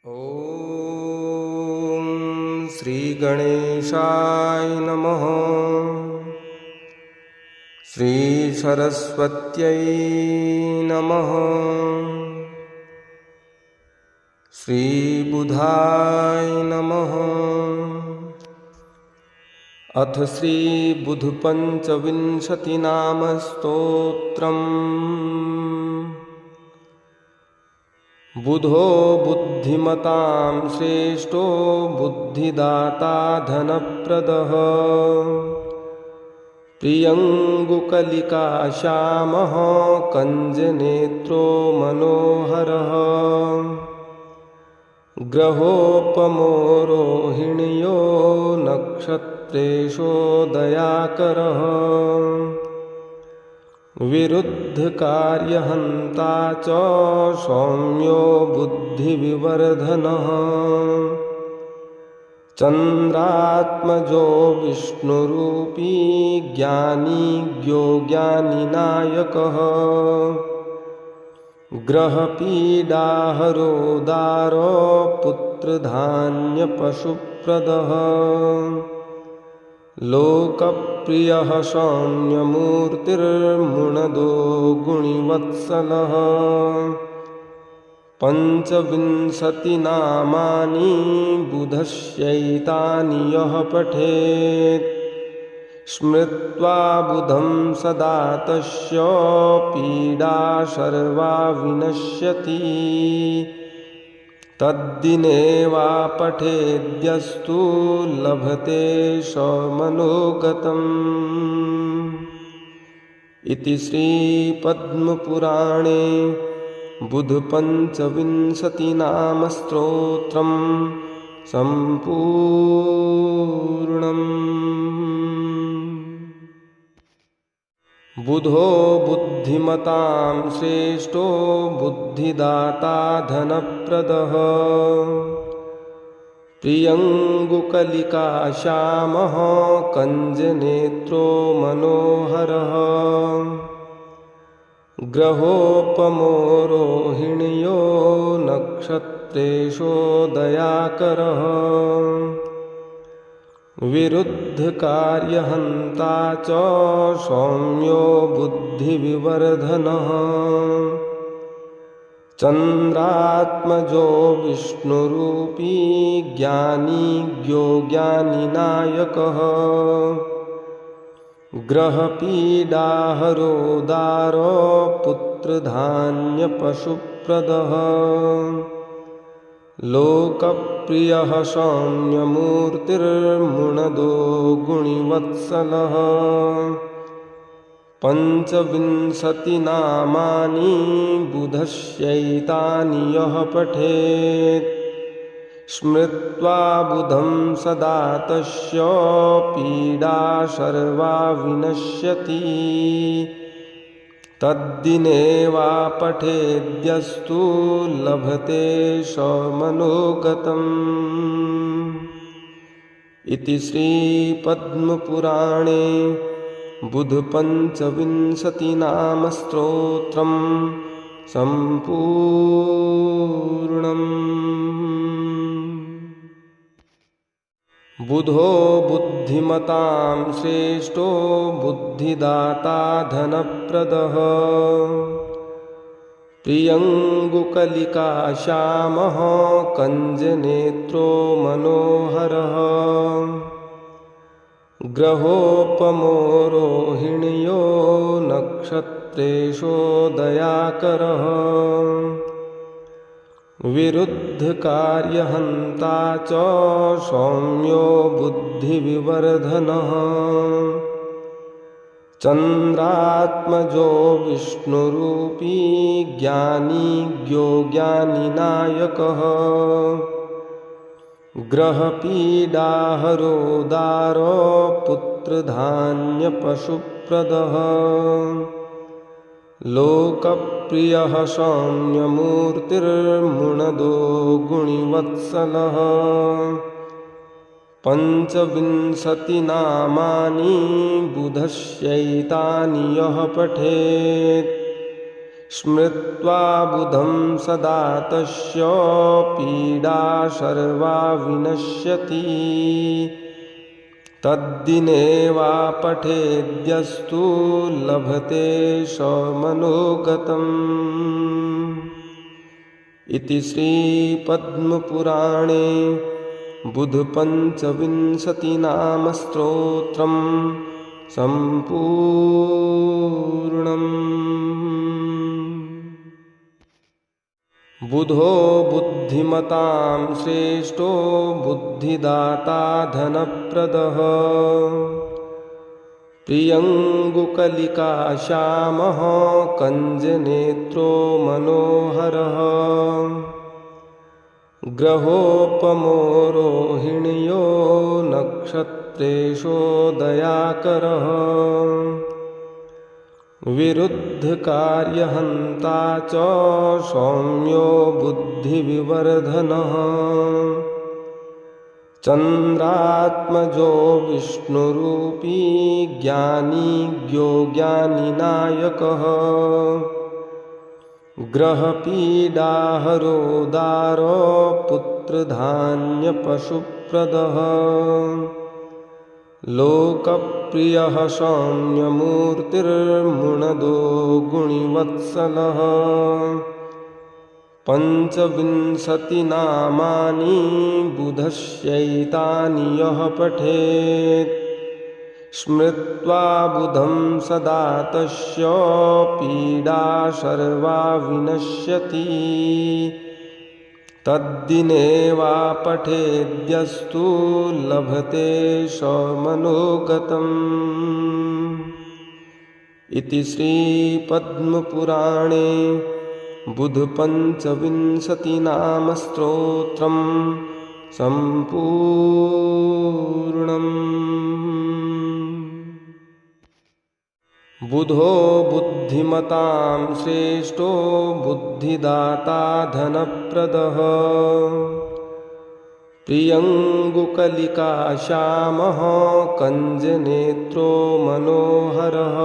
ॐ श्रीगणेशाय नमः। श्रीसरस्वत्यै नमः। श्रीबुधाय नमः। अथ श्रीबुधपञ्चविंशतिनामस्तोत्रम्। बुधो बुद्धिमतां श्रेष्ठो बुद्धिदाता धनप्रदः। प्रियङ्गुकलिकाश्यामः कञ्जनेत्रो मनोहरः। ग्रहोपमो रोहिण्यो नक्षत्रेशो दयाकरः। विरुद्धकार्यहन्ता च सौम्यो बुद्धिविवर्धनः। चन्द्रात्मजो विष्णुरूपी ज्ञानी ज्ञानिनायकः। ग्रहपीडाहरो दारो पुत्रधान्यपशुप्रदः। लोकप्रियः सौम्यमूर्तिर्मुणदो गुणिवत्सलः। पञ्चविंशतिनामानि बुधस्यैतानि यः पठेत्। स्मृत्वा बुधं सदा तस्य पीडा सर्वा विनश्यति। तद्दिने वा पठेद्यस्तु लभते स मनोगतम्। इति श्रीपद्मपुराणे बुधपञ्चविंशतिनामस्तोत्रम् सम्पूर्णम्। बुधो बुद्धिमतां श्रेष्ठो बुद्धिदाता धनप्रदः। प्रियङ्गुकलिकाश्यामः कञ्जनेत्रो मनोहरः। ग्रहोपमो रोहिण्यो नक्षत्रेशो दयाकरः। विरुद्धकार्यहन्ता च सौम्यो बुद्धिविवर्धनः। चन्द्रात्मजो विष्णुरूपी ज्ञानी ज्ञानिनायकः। ग्रहपीडाहरो दारो पुत्रधान्यपशुप्रदः। लोकप्रियः सौम्यमूर्तिर्मुणदो गुणिवत्सलः। पञ्चविंशतिनामानि बुधस्यैतानि यः पठेत्। स्मृत्वा बुधं सदा तस्य पीडा सर्वा विनश्यति। तद्दिने वा पठेद्यस्तु लभते स मनोगतम्। इति श्रीपद्मपुराणे बुधपञ्चविंशतिनामस्तोत्रम् सम्पूर्णम्। बुधो बुद्धिमतां श्रेष्ठो बुद्धिदाता धनप्रदः। प्रियङ्गुकलिकाश्यामः कञ्जनेत्रो मनोहरः। ग्रहोपमो रोहिण्यो नक्षत्रेशो दयाकरः। विरुद्धकार्यहन्ता च सौम्यो बुद्धिविवर्धनः। चन्द्रात्मजो विष्णुरूपी ज्ञानी ज्ञानिनायकः। ग्रहपीडाहरो दारो पुत्रधान्यपशुप्रदः। लोकप्रियः सौम्यमूर्तिर्मुणदो गुणिवत्सलः। पञ्चविंशतिनामानि बुधस्यैतानि यः पठेत्। स्मृत्वा बुधं सदा तस्य पीडा सर्वा विनश्यति। तद्दिने वा पठेद्यस्तु लभते स मनोगतम्। इति श्रीपद्मपुराणे बुधपञ्चविंशतिनामस्तोत्रम् सम्पूर्णम्। बुधो बुद्धिमतां श्रेष्ठो बुद्धिदाता धनप्रदः। प्रियङ्गुकलिका श्यामः कञ्जनेत्रो मनोहरः। ग्रहोपमो रोहिण्यो नक्षत्रेशो दयाकरः। विरुद्धकार्यहन्ता च सौम्यो बुद्धिविवर्धनः। चन्द्रात्मजो विष्णुरूपी ज्ञानी ज्ञो ज्ञानिनायकः। ग्रहपीडाहरो दारो पुत्रधान्यपशुप्रदः। लोकप्रियः सौम्यमूर्तिर्मुणदो गुणिवत्सलः। पञ्चविंशतिनामानि बुधस्यैतानि यः पठेत्। स्मृत्वा बुधं सदा तस्य पीडा सर्वा विनश्यति। तद्दिने वा पठेद्यस्तु लभते स मनोगतम्। इति श्रीपद्मपुराणे बुधपञ्चविंशतिनामस्तोत्रम् सम्पूर्णम्। बुधो बुद्धिमतां श्रेष्ठो बुद्धिदाता धनप्रदः। प्रियङ्गुकलिका श्यामः कञ्जनेत्रो मनोहरः।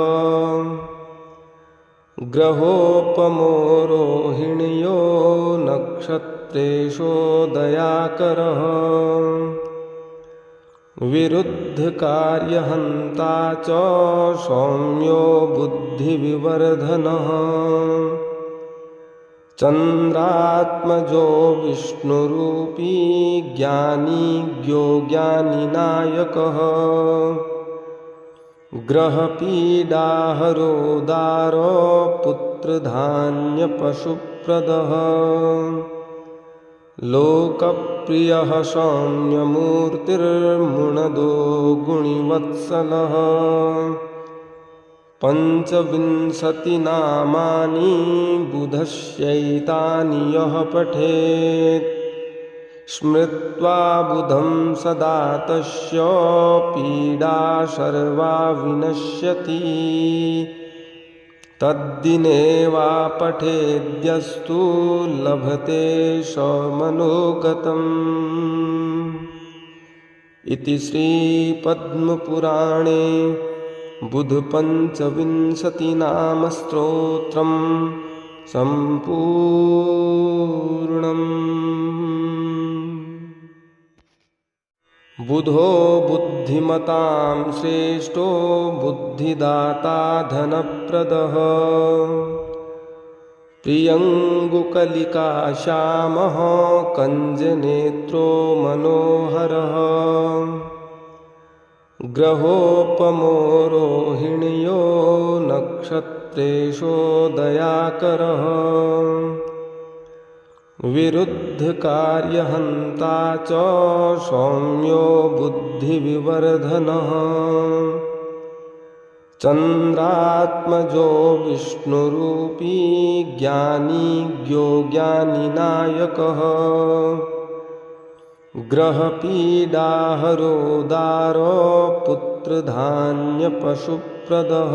ग्रहोपमो रोहिण्यो नक्षत्रेशो दयाकरः। विरुद्धकार्यहन्ता च सौम्यो बुद्धिविवर्धनः। चन्द्रात्मजो विष्णुरूपी ज्ञानी ज्ञो ज्ञानिनायकः। ग्रहपीडाहरो दारो पुत्रधान्यपशुप्रदः। लोकप्रियः सौम्यमूर्तिर्मुणदो गुणिवत्सलः। पञ्चविंशतिनामानि बुधस्यैतानि यः पठेत्। स्मृत्वा बुधं सदा तस्य पीडा सर्वा विनश्यति। तद्दिने वा पठेद्यस्तु लभते स मनोगतम्। इति श्रीपद्मपुराणे बुधपञ्चविंशतिनामस्तोत्रम् सम्पूर्णम्। बुधो बुद्धिमतां श्रेष्ठो बुद्धिदाता धनप्रदः। प्रियङ्गुकलिका श्यामः कञ्जनेत्रो मनोहरः। ग्रहोपमो रोहिण्यो नक्षत्रेशो दयाकरः। विरुद्धकार्यहन्ता च सौम्यो बुद्धिविवर्धनः। चन्द्रात्मजो विष्णुरूपी ज्ञानी ज्ञो ज्ञानिनायकः। ग्रहपीडाहरो दारो पुत्रधान्यपशुप्रदः।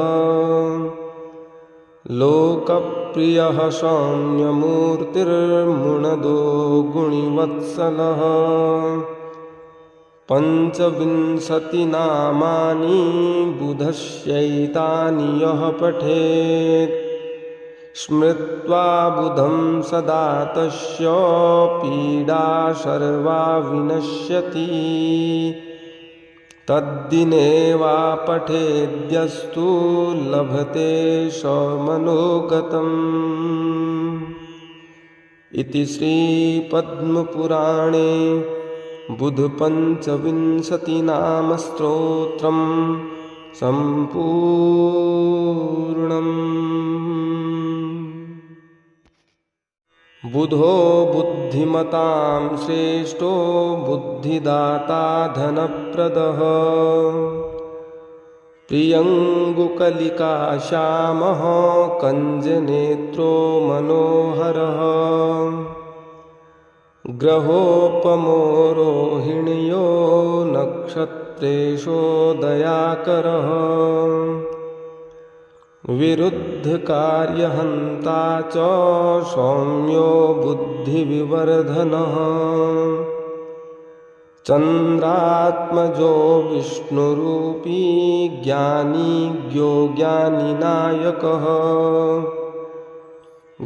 लोकप्रियः सौम्यमूर्तिर्मुणदो गुणिवत्सलः। पञ्चविंशतिनामानि बुधस्यैतानि यः पठेत्। स्मृत्वा बुधं सदा तस्य पीडा सर्वा विनश्यति। तद्दिने वा पठेद्यस्तु लभते स मनोगतम्। इति श्रीपद्मपुराणे बुधपञ्चविंशतिनाम स्तोत्रम् सम्पूर्णम्। बुधो बुद्धिमतां श्रेष्ठो बुद्धिदाता धनप्रदः। प्रियङ्गुकलिकाश्यामः कञ्जनेत्रो मनोहरः। ग्रहोपमो रोहिण्यो नक्षत्रेशो दयाकरः। विरुद्धकार्यहन्ता च सौम्यो बुद्धिविवर्धनः। चन्द्रात्मजो विष्णुरूपी ज्ञानी ज्ञो ज्ञानिनायकः।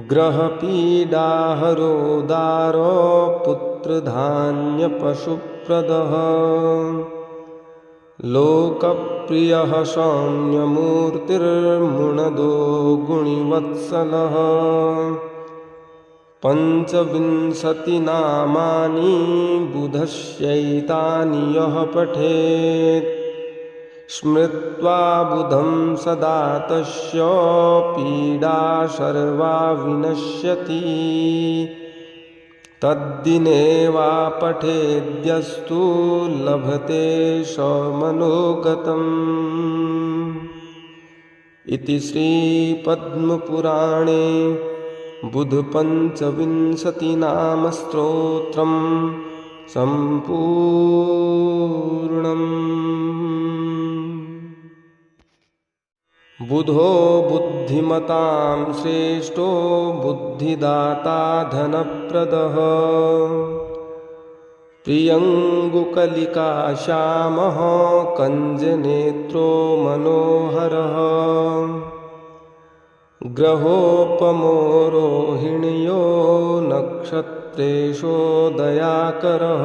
ग्रहपीडाहरो दारो पुत्रधान्यपशुप्रदः। लोकप्रियः सौम्यमूर्तिर्मुणदो गुणिवत्सलः। पञ्चविंशतिनामानि बुधस्यैतानि यः पठेत्। स्मृत्वा बुधं सदा तस्य पीडा सर्वा विनश्यति। तद्दिने वा पठेद्यस्तु लभते स मनोगतम्। इति श्रीपद्मपुराणे बुधपञ्चविंशतिनाम स्तोत्रम् सम्पूर्णम्। बुधो बुद्धिमतां श्रेष्ठो बुद्धिदाता धनप्रदः। प्रियङ्गुकलिकाश्यामः कञ्जनेत्रो मनोहरः। ग्रहोपमो रोहिण्यो नक्षत्रेशो दयाकरः।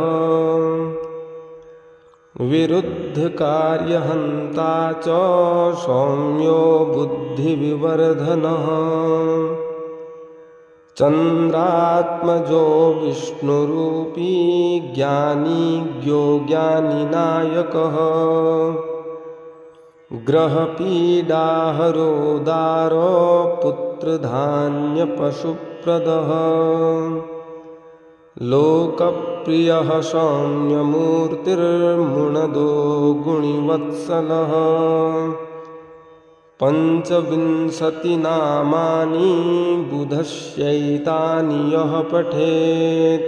विरुद्धकार्यहन्ता च सौम्यो बुद्धिविवर्धनः। चन्द्रात्मजो विष्णुरूपी ज्ञानी ज्ञो ज्ञानिनायकः। ग्रहपीडाहरो दारो पुत्रधान्यपशुप्रदः। लोकप्रियः सौम्यमूर्तिर्मुणदो गुणिवत्सलः। पञ्चविंशतिनामानि बुधस्यैतानि यः पठेत्।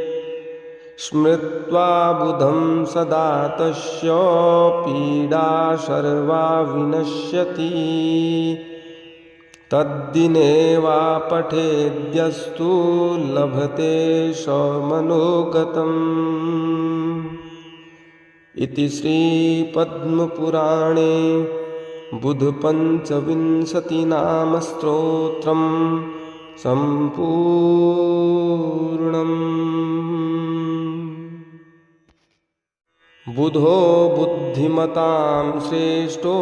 स्मृत्वा बुधं सदा तस्य पीडा सर्वा विनश्यति। तद्दिने वा पठेद्यस्तु लभते स मनोगतम्। इति श्रीपद्मपुराणे बुधपञ्चविंशतिनाम स्तोत्रम् सम्पूर्णम्। बुधो बुद्धिमतां श्रेष्ठो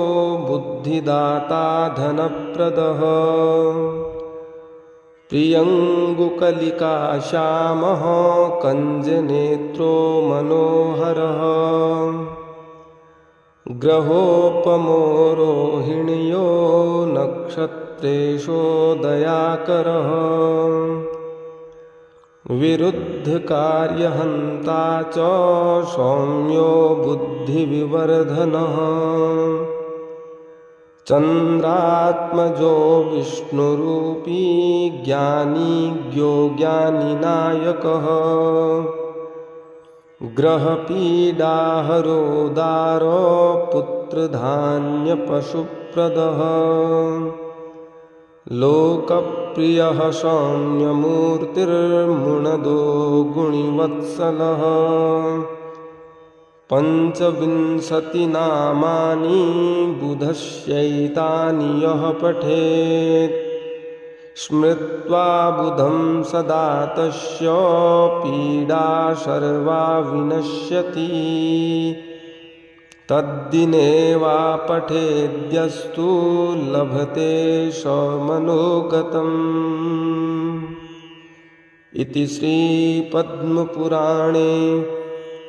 बुद्धिदाता धनप्रदः। प्रियङ्गुकलिकाश्यामः कञ्जनेत्रो मनोहरः। ग्रहोपमो रोहिण्यो नक्षत्रेशो दयाकरः। विरुद्धकार्यहन्ता च सौम्यो बुद्धिविवर्धनः। चन्द्रात्मजो विष्णुरूपी ज्ञानी ज्ञो ज्ञानिनायकः। ग्रहपीडाहरो दारो पुत्रधान्यपशुप्रदः। लोकप्रियः सौम्यमूर्तिर्मुणदो गुणिवत्सलः। पञ्चविंशतिनामानि बुधस्यैतानि यः पठेत्। स्मृत्वा बुधं सदा तस्य पीडा सर्वा विनश्यति। तद्दिने वा पठेद्यस्तु लभते स मनोगतम्। इति श्रीपद्मपुराणे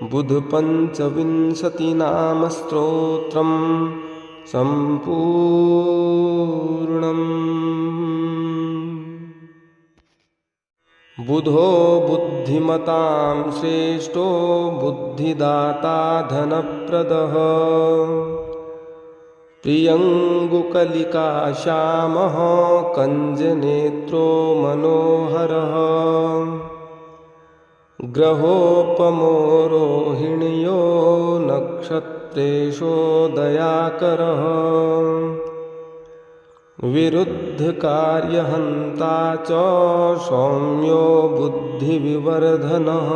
बुधपञ्चविंशतिनामस्तोत्रम् सम्पूर्णम्। बुधो बुद्धिमतां श्रेष्ठो बुद्धिदाता धनप्रदः। प्रियङ्गुकलिकाश्यामः कञ्जनेत्रो मनोहरः। ग्रहोपमो रोहिण्यो नक्षत्रेशोदयाकरः। विरुद्धकार्यहन्ता च सौम्यो बुद्धिविवर्धनः।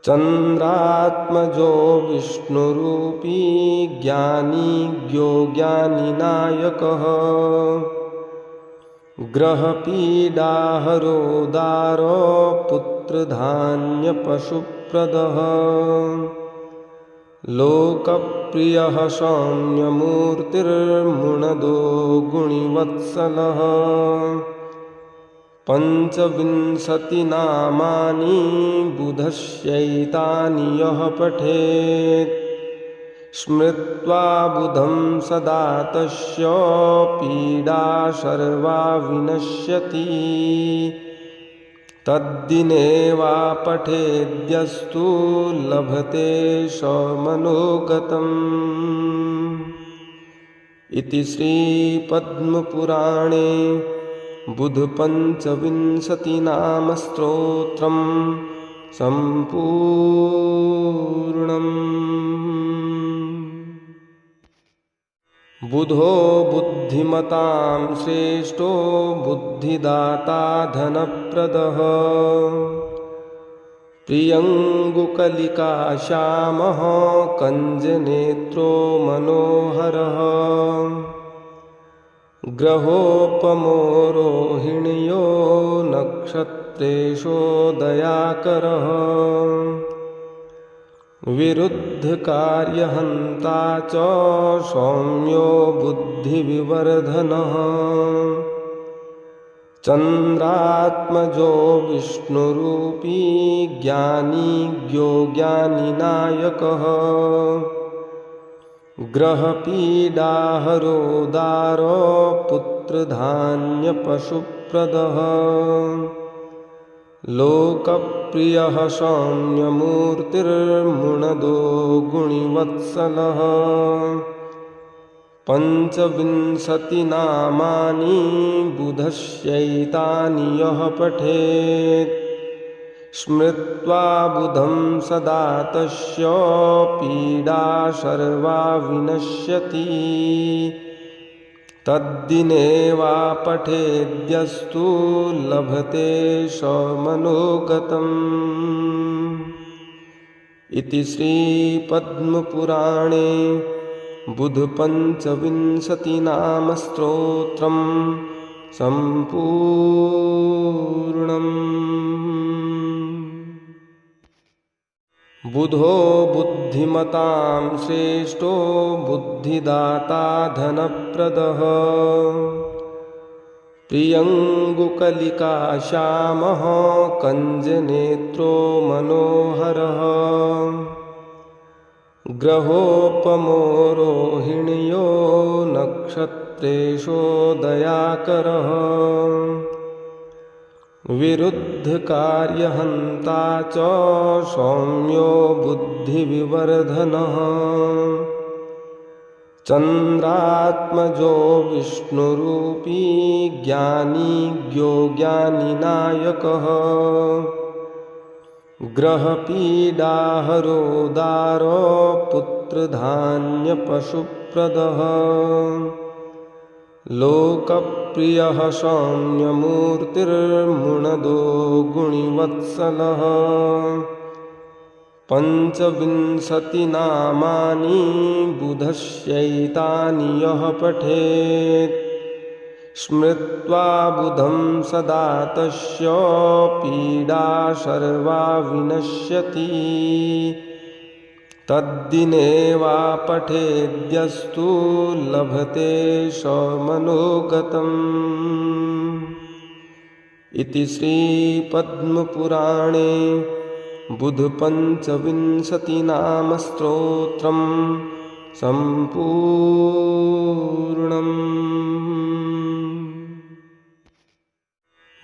चन्द्रात्मजो विष्णुरूपी ज्ञानी ज्ञानिनायकः। ग्रहपीडाहरो दारो पुत्रधान्यपशुप्रदः। लोकप्रियः सौम्यमूर्तिर्मुणदो गुणिवत्सलः। पञ्चविंशतिनामानि बुधस्यैतानि यः पठेत्। स्मृत्वा बुधं सदा तस्य पीडा सर्वा विनश्यति। तद्दिने वा पठेद्यस्तु लभते स मनोगतम्। इति श्रीपद्मपुराणे बुधपञ्चविंशतिनामस्तोत्रम् सम्पूर्णम्। बुधो बुद्धिमतां श्रेष्ठो बुद्धिदाता धनप्रदः। प्रियङ्गुकलिकाश्यामः कञ्जनेत्रो मनोहरः। ग्रहोपमो रोहिण्यो नक्षत्रेशोदयाकरः। विरुद्धकार्यहन्ता च सौम्यो बुद्धिविवर्धनः। चन्द्रात्मजो विष्णुरूपी ज्ञानी ज्ञानिनायकः। ग्रहपीडाहरो दारो पुत्रधान्यपशुप्रदः। लोकप्रियः सौम्यमूर्तिर्मुणदो गुणिवत्सलः। पञ्चविंशतिनामानि बुधस्यैतानि यः पठेत्। स्मृत्वा बुधं सदा तस्य पीडा सर्वा विनश्यति। तद्दिने वा पठेद्यस्तु लभते स मनोगतम्। इति श्रीपद्मपुराणे बुधपञ्चविंशतिनामस्तोत्रम् सम्पूर्णम्। बुधो बुद्धिमतां श्रेष्ठो बुद्धिदाता धनप्रदः। प्रियङ्गुकलिकाश्यामः कञ्जनेत्रो मनोहरः। ग्रहोपमो रोहिण्यो नक्षत्रेशोदयाकरः। विरुद्धकार्यहन्ता च सौम्यो बुद्धिविवर्धनः। चन्द्रात्मजो विष्णुरूपी ज्ञानी ज्ञानिनायकः। ग्रहपीडाहरो दारो पुत्रधान्यपशुप्रदः। लोकप्रियः सौम्यमूर्तिर्मुणदो गुणिवत्सलः। पञ्चविंशतिनामानि बुधस्यैतानि यः पठेत्। स्मृत्वा बुधं सदा तस्य पीडा सर्वा विनश्यति। तद्दिने वा पठेद्यस्तु लभते स मनोगतम्। इति श्रीपद्मपुराणे बुधपञ्चविंशतिनामस्तोत्रम् सम्पूर्णम्।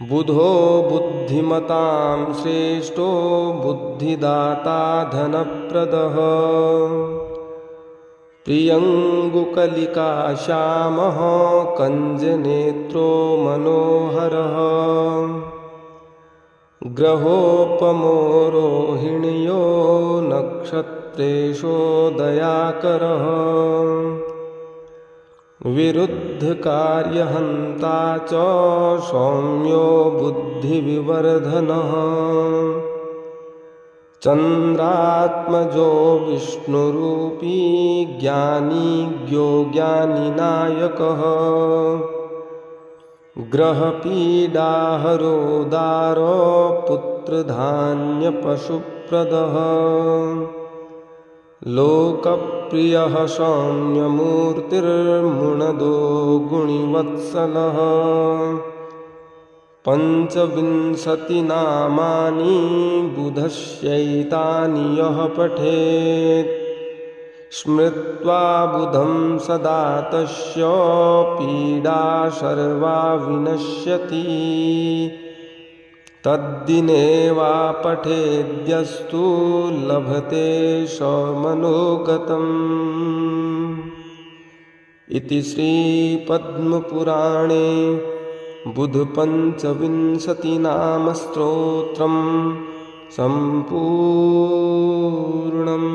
बुधो बुद्धिमतां श्रेष्ठो बुद्धिदाता धनप्रदः। प्रियङ्गुकलिका श्यामः कञ्जनेत्रो मनोहरः। ग्रहोपमो रोहिण्यो नक्षत्रेषु दयाकरः। विरुद्धकार्यहन्ता च सौम्यो बुद्धिविवर्धनः। चन्द्रात्मजो विष्णुरूपी ज्ञानी ज्ञानिनायकः। ग्रहपीडाहरो दारो पुत्रधान्यपशुप्रदः। लोकप्रियः सौम्यमूर्तिर्मुणदो गुणिवत्सलः। पञ्चविंशतिनामानि बुधस्यैतानि यः पठेत्। स्मृत्वा बुधं सदा तस्य पीडा सर्वा विनश्यति। तद्दिने वा पठेद्यस्तु लभते स मनोगतम्। इति श्रीपद्मपुराणे बुधपञ्चविंशतिनामस्तोत्रम् सम्पूर्णम्।